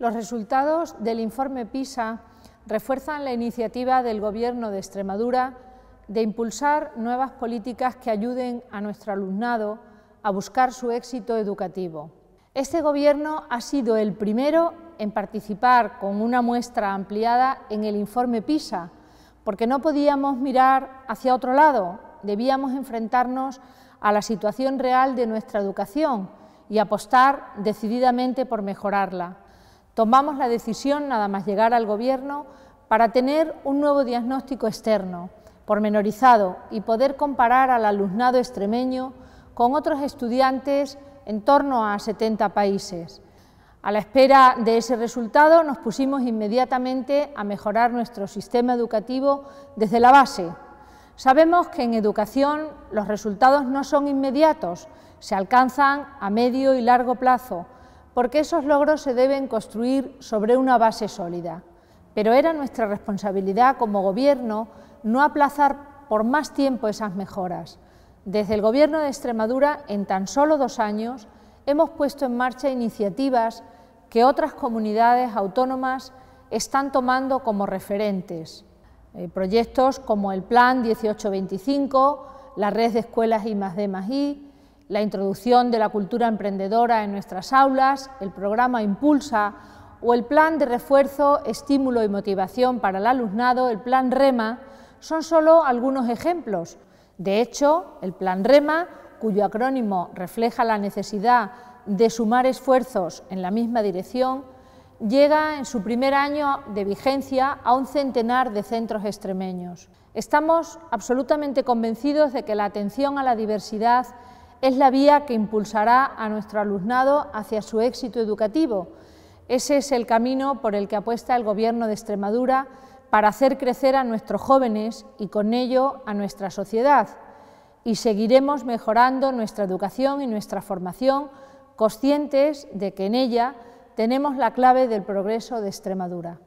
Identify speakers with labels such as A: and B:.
A: Los resultados del informe PISA refuerzan la iniciativa del Gobierno de Extremadura de impulsar nuevas políticas que ayuden a nuestro alumnado a buscar su éxito educativo. Este Gobierno ha sido el primero en participar con una muestra ampliada en el informe PISA, porque no podíamos mirar hacia otro lado, debíamos enfrentarnos a la situación real de nuestra educación y apostar decididamente por mejorarla. Tomamos la decisión, nada más llegar al Gobierno, para tener un nuevo diagnóstico externo, pormenorizado, y poder comparar al alumnado extremeño con otros estudiantes en torno a 70 países. A la espera de ese resultado nos pusimos inmediatamente a mejorar nuestro sistema educativo desde la base. Sabemos que en educación los resultados no son inmediatos, se alcanzan a medio y largo plazo, porque esos logros se deben construir sobre una base sólida. Pero era nuestra responsabilidad como Gobierno no aplazar por más tiempo esas mejoras. Desde el Gobierno de Extremadura, en tan solo 2 años, hemos puesto en marcha iniciativas que otras comunidades autónomas están tomando como referentes. Proyectos como el Plan 1825, la red de escuelas I+D+I, la introducción de la cultura emprendedora en nuestras aulas, el programa Impulsa o el Plan de refuerzo, estímulo y motivación para el alumnado, el Plan REMA, son solo algunos ejemplos. De hecho, el Plan REMA, cuyo acrónimo refleja la necesidad de sumar esfuerzos en la misma dirección, llega en su primer año de vigencia a un centenar de centros extremeños. Estamos absolutamente convencidos de que la atención a la diversidad es la vía que impulsará a nuestro alumnado hacia su éxito educativo. Ese es el camino por el que apuesta el Gobierno de Extremadura para hacer crecer a nuestros jóvenes y con ello a nuestra sociedad. Y seguiremos mejorando nuestra educación y nuestra formación, conscientes de que en ella tenemos la clave del progreso de Extremadura.